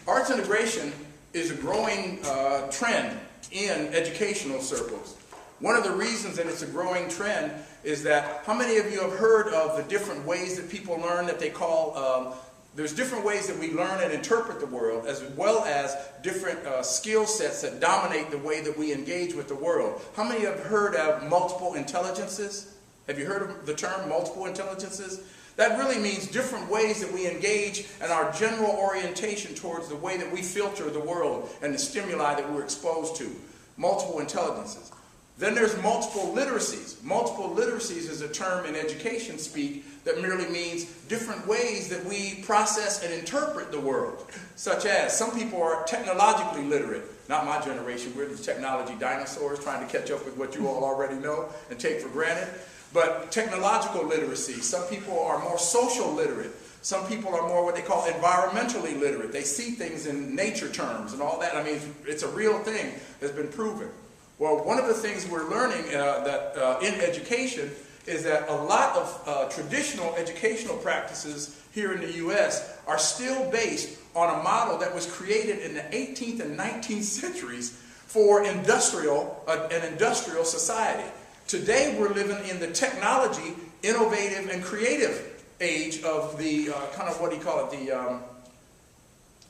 Arts integration is a growing trend in educational circles. One of the reasons that it's a growing trend is that how many of you have heard of the different ways that people learn that they call, there's different ways that we learn and interpret the world, as well as different skill sets that dominate the way that we engage with the world. How many have heard of multiple intelligences? Have you heard of the term multiple intelligences? That really means different ways that we engage and our general orientation towards the way that we filter the world and the stimuli that we're exposed to. Multiple intelligences. Then there's multiple literacies. Multiple literacies is a term in education speak that merely means different ways that we process and interpret the world. Such as, some people are technologically literate. Not my generation, we're the technology dinosaurs trying to catch up with what you all already know and take for granted. But technological literacy, some people are more social literate. Some people are more what they call environmentally literate. They see things in nature terms and all that. I mean, it's a real thing that's been proven. Well, one of the things we're learning in education is that a lot of traditional educational practices here in the U.S. are still based on a model that was created in the 18th and 19th centuries for an industrial society. Today we're living in the technology, innovative, and creative age of the kind of what do you call it?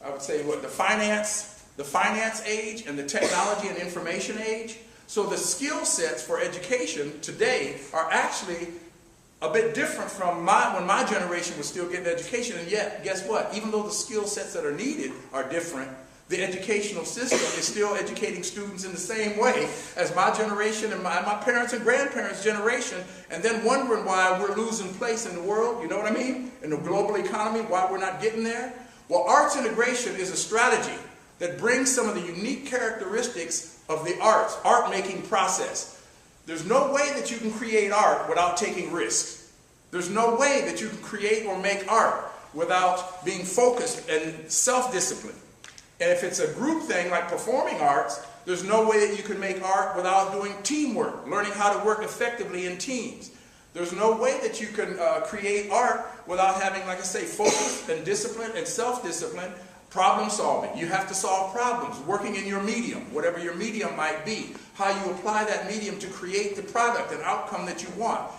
I would say what the finance age and the technology and information age. So the skill sets for education today are actually a bit different from when my generation was still getting education. And yet, guess what? Even though the skill sets that are needed are different, the educational system is still educating students in the same way as my generation and my parents' and grandparents' generation, and then wondering why we're losing place in the world, you know what I mean? In the global economy, why we're not getting there. Well, arts integration is a strategy that brings some of the unique characteristics of the art-making process. There's no way that you can create art without taking risks. There's no way that you can create or make art without being focused and self-disciplined. And if it's a group thing like performing arts, there's no way that you can make art without doing teamwork, learning how to work effectively in teams. There's no way that you can create art without having, like I say, focus and discipline and self-discipline, problem solving. You have to solve problems, working in your medium, whatever your medium might be, how you apply that medium to create the product and outcome that you want.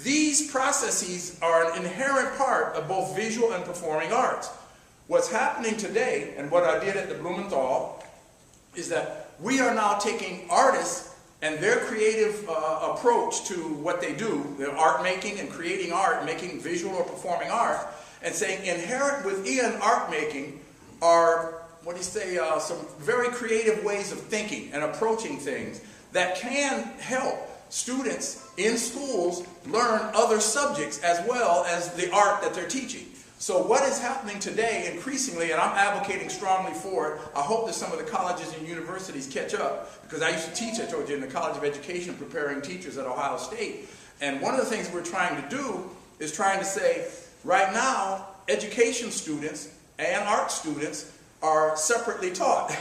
These processes are an inherent part of both visual and performing arts. What's happening today, and what I did at the Blumenthal, is that we are now taking artists and their creative approach to what they do, their art making and creating art, making visual or performing art, and saying inherent within art making are, some very creative ways of thinking and approaching things that can help students in schools learn other subjects as well as the art that they're teaching. So what is happening today increasingly, and I'm advocating strongly for it, I hope that some of the colleges and universities catch up, because I used to teach, I told you, in the College of Education, preparing teachers at Ohio State. And one of the things we're trying to do is trying to say, right now, education students and art students are separately taught.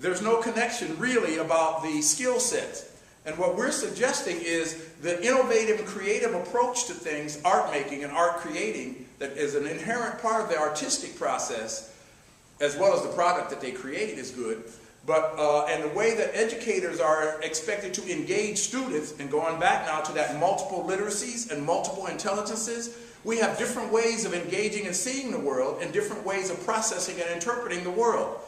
There's no connection really about the skill sets. And what we're suggesting is the innovative and creative approach to things, art making and art creating, that is an inherent part of the artistic process, as well as the product that they create is good. But and the way that educators are expected to engage students, and going back now to that multiple literacies and multiple intelligences, we have different ways of engaging and seeing the world and different ways of processing and interpreting the world.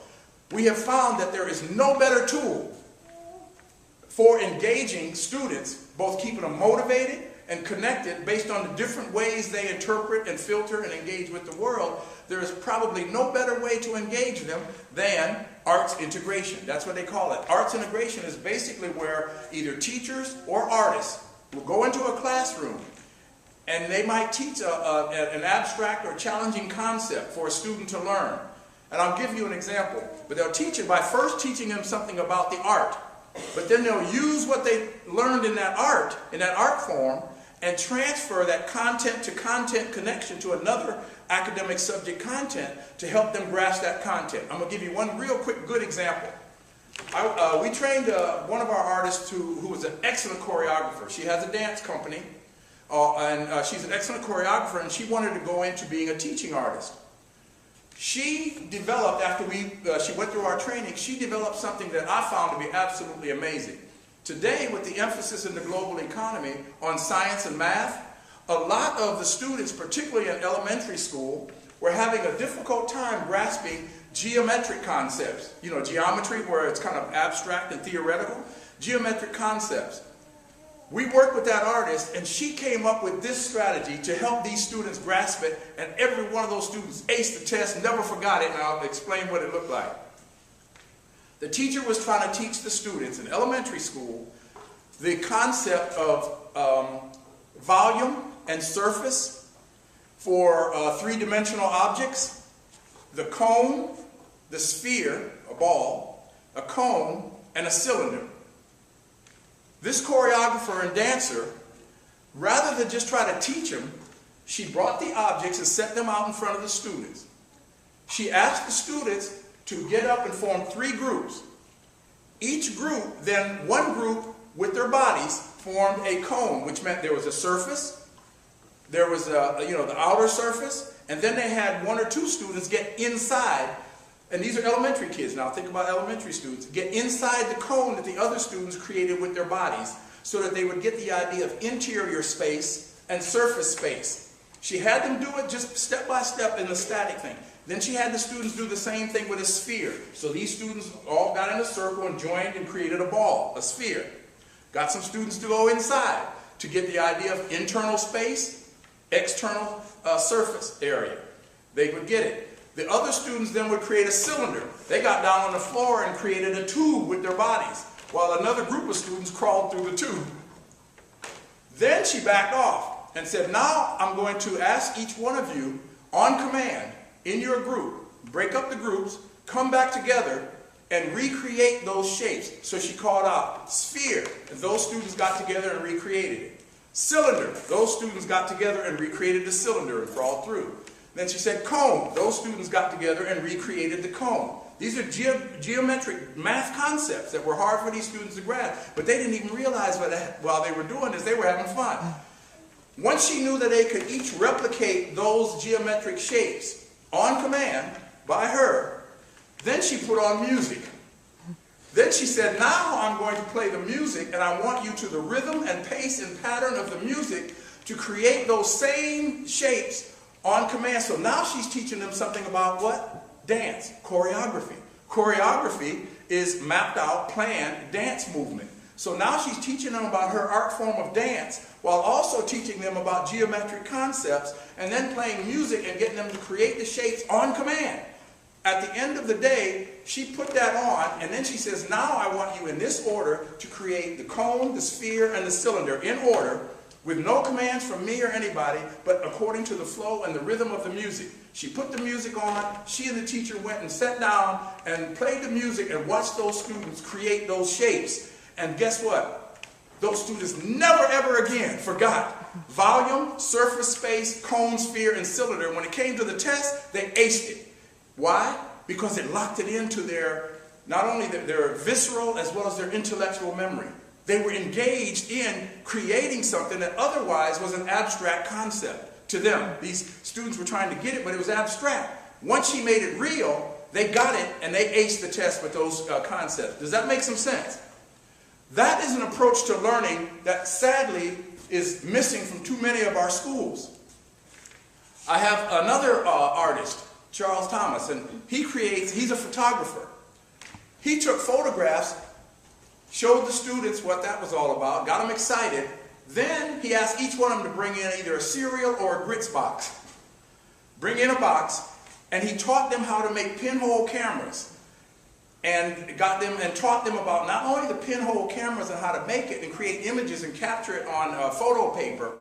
We have found that there is no better tool for engaging students, both keeping them motivated and connected based on the different ways they interpret and filter and engage with the world. There is probably no better way to engage them than arts integration. That's what they call it. Arts integration is basically where either teachers or artists will go into a classroom and they might teach an abstract or challenging concept for a student to learn. And I'll give you an example. But they'll teach it by first teaching them something about the art. But then they'll use what they learned in that art form, and transfer that content to content connection to another academic subject content to help them grasp that content. I'm going to give you one real quick good example. We trained one of our artists who was an excellent choreographer. She has a dance company, and she's an excellent choreographer, and she wanted to go into being a teaching artist. She developed, after she went through our training, she developed something that I found to be absolutely amazing. Today, with the emphasis in the global economy on science and math, a lot of the students, particularly in elementary school, were having a difficult time grasping geometric concepts. You know, geometry, where it's kind of abstract and theoretical. Geometric concepts. We worked with that artist, and she came up with this strategy to help these students grasp it, and every one of those students aced the test, never forgot it, and I'll explain what it looked like. The teacher was trying to teach the students in elementary school the concept of volume and surface for three-dimensional objects, the cone, the sphere, a ball, a cone, and a cylinder. This choreographer and dancer, rather than just try to teach them, she brought the objects and set them out in front of the students. She asked the students to get up and form 3 groups. Each group, then one group with their bodies, formed a cone, which meant there was a surface, there was the outer surface, and then they had 1 or 2 students get inside. And these are elementary kids now. Think about elementary students. Get inside the cone that the other students created with their bodies so that they would get the idea of interior space and surface space. She had them do it just step by step in the static thing. Then she had the students do the same thing with a sphere. So these students all got in a circle and joined and created a ball, a sphere. Got some students to go inside to get the idea of internal space, external surface area. They would get it. The other students then would create a cylinder. They got down on the floor and created a tube with their bodies, while another group of students crawled through the tube. Then she backed off and said, now I'm going to ask each one of you, on command, in your group, break up the groups, come back together, and recreate those shapes. So she called out sphere, and those students got together and recreated it. Cylinder, those students got together and recreated the cylinder and crawled through. Then she said cone. Those students got together and recreated the cone. These are geometric math concepts that were hard for these students to grasp, but they didn't even realize while they were doing this, they were having fun. Once she knew that they could each replicate those geometric shapes on command by her, then she put on music. Then she said, now I'm going to play the music, and I want you to the rhythm and pace and pattern of the music to create those same shapes on command. So now she's teaching them something about what? Dance, choreography. Choreography is mapped out, planned dance movement. So now she's teaching them about her art form of dance while also teaching them about geometric concepts and then playing music and getting them to create the shapes on command. At the end of the day, she put that on, and then she says, now I want you in this order to create the cone, the sphere, and the cylinder in order, with no commands from me or anybody, but according to the flow and the rhythm of the music. She put the music on, she and the teacher went and sat down and played the music and watched those students create those shapes. And guess what? Those students never ever again forgot volume, surface space, cone, sphere, and cylinder. When it came to the test, they aced it. Why? Because it locked it into not only their visceral as well as their intellectual memory. They were engaged in creating something that otherwise was an abstract concept to them. These students were trying to get it, but it was abstract. Once she made it real, they got it and they aced the test with those concepts. Does that make some sense? That is an approach to learning that sadly is missing from too many of our schools. I have another artist, Charles Thomas, and he's a photographer. He took photographs, showed the students what that was all about, got them excited. Then he asked each one of them to bring in either a cereal or a grits box. Bring in a box, and he taught them how to make pinhole cameras. And taught them about not only the pinhole cameras and how to make it and create images and capture it on photo paper,